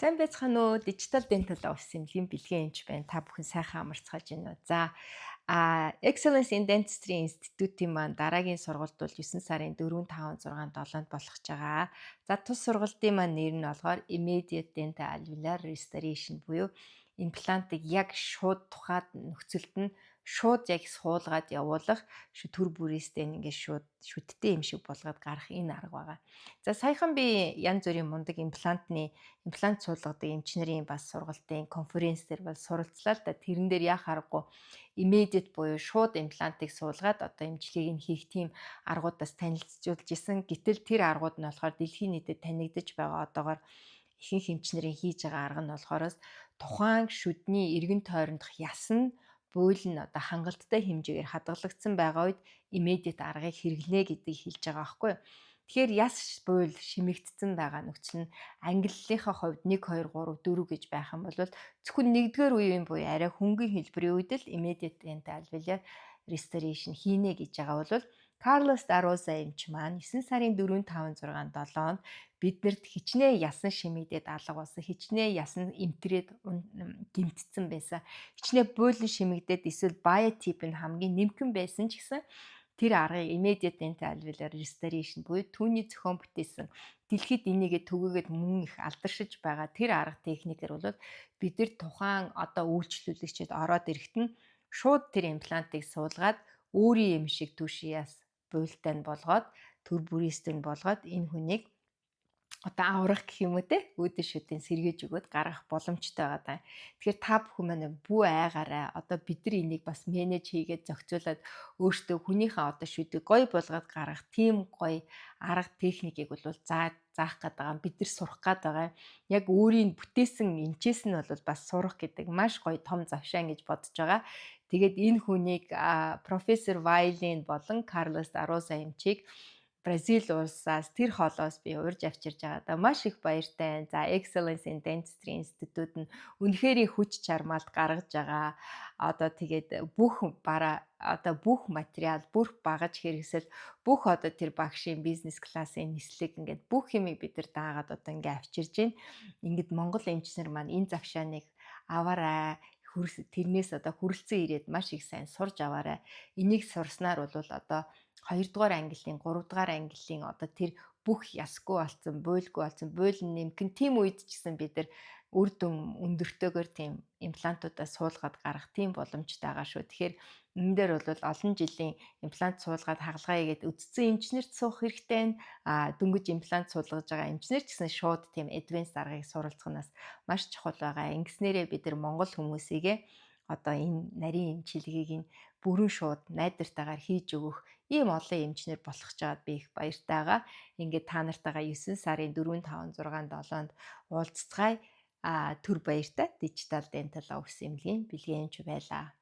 Сайн байцгаана уу? Дижитал дентал офис эмнэлгийн бэлгийн эмч байна. Та бүхэн сайхан амарцгааж байна уу? За, Excellence in Dentistry Institute-ийн маань дараагийн сургалт бол 9 сарын 4, 5, 6, 7-нд болох ч байгаа. За, тус сургалтын маань нэр нь болохоор Immediate Dental Alveolar Restoration буюу имплантыг яг шууд тухайд нөхцөлд нь шууд яг суулгаад явуулах төр бүрээстэй ингээд шууд шүттэй юм шиг болгоод гарах энэ арга байгаа. За, саяхан би янз бүрийн мундаг имплант суулгадаг эмч нарын бас сургалтын конференц дээр бол суралцлаа л да. Тэрэн дээр яах аргагүй immediate буюу шууд имплантыг суулгаад одоо эмчилгээг нь хийх тийм аргуудаас танилцуулж исэн. Гэтэл тэр аргууд нь болохоор дэлхийн нийтэд танигдж байгаа одоогоор ихэнх эмч нарын хийж байгаа арга нь болохоороос тухайн шүдний эргэн тойрондох яс нь буйл нь одоо хангалттай хэмжээгээр хадгалагдсан байгаа үед immediate аргыг хэрэглэнэ гэдгийг хэлж байгаа байхгүй юу. Тэгэхээр яс буйл шимэгдсэн байгаа нөхцөл нь ангиллалынхаа хувьд 1 2 3 4 гэж байх юм бол зөвхөн нэгдүгээр үеийн буюу арай хөнгөн хэлбэрийн үед л immediate dental alveolar restoration хийнэ гэж байгаа бол Carlos Darosa эмч маань 9 сарын 4, 5, 6, 7-нд биднэрт хичнээн ясан шимэгдээд алга болсон, хичнээн ясан эмтрээд гимтсэн байсан, хичнээн буйлан шимэгдээд эсвэл biotip нь хамгийн нэмхэн байсан ч гэсэн тэр аргыг immediate dental alveolar restoration буюу түүний зохион бүтээсэн дэлхийд энийгээ түгээгээд мөн их алдаршиж байгаа тэр арга техникээр бол бид нар тухайн одоо үйлчлүүлэгчид ороод ирэхэд нь шууд тэр имплантыг суулгаад өөрийн юм шиг түшияс буйлтай нь болгоод төр бүрээстэй нь болгоод энэ хүнийг одоо аврах гэх юм уу те үүдэн шүтэн сэргээж өгөөд гаргах боломжтой байгаа даа. Тэгэхээр та бүхэн маань бүү айгаараа одоо бид нар энийг бас менеж хийгээд зохицуулаад өөртөө хүнийхээ одоо шүдийг гоё болгоод гаргах тийм гоё арга техникийг бол заах гээд байгаа. Бид нар сурах гээд байгаа. Яг өөрийн бүтээсэн эмчээс нь бол бас сурах гэдэг маш гоё том завшаан гэж бодож байгаа. Тэгээд энэ хүнийг профессор Вайлин болон Карлос Ароса эмчийг Бразил улсаас тэр хоолоос би урьж авчирж байгаа да маш их баяртай. За Excellence in Dentistry Institute нь үнэхээр хүч чармаалт гаргаж байгаа. Одоо тэгээд бүх бүх материал, бүх багаж хэрэгсэл, бүх одоо тэр багшийн бизнес классын нислэг ингээд бүх юмыг бид нар даагаад одоо ингээд авчирж байна. Ингээд Монгол эмчнэр маань энэ завшааныг аваарай. Тэрнээс одоо хүрэлцэн ирээд маш их сайн сурж аваарай. Энийг сурснаар бол одоо 2 дугаар ангиллын 3 дугаар ангиллын одоо тэр бүх ясгүй болсон, буйлгүй болсон, буйл нэмгэн тийм үед ч гэсэн бид нар үр дүн өндөртөөгөр тийм имплантуудаа суулгаад гарах тийм боломжтой байгаа шүү. Тэгэхээр энэ дээр бол олон жилийн имплант суулгаад хагалгаа хийгээд үдцсэн эмчнэрт суух хэрэгтэй байна. Дөнгөж имплант суулгаж байгаа эмчнэр ч гэсэн шууд тийм advanced аргыг суралцах нь маш чухал байгаа. Ингэснээрээ бид нар Монгол хүмүүсийгээ одоо энэ нарийн эмчилгээг нь бүрэн шууд найдвартайгаар хийж өгөх ийм олон эмчнэр болох ч жаад би их баяртай байгаа. Ингээд та нартайгаа 9 сарын 4, 5, 6, 7-нд уулзцгаая. Түр баяртай Digital Dental Office эмнэлгийн бэлгийн эмч байлаа.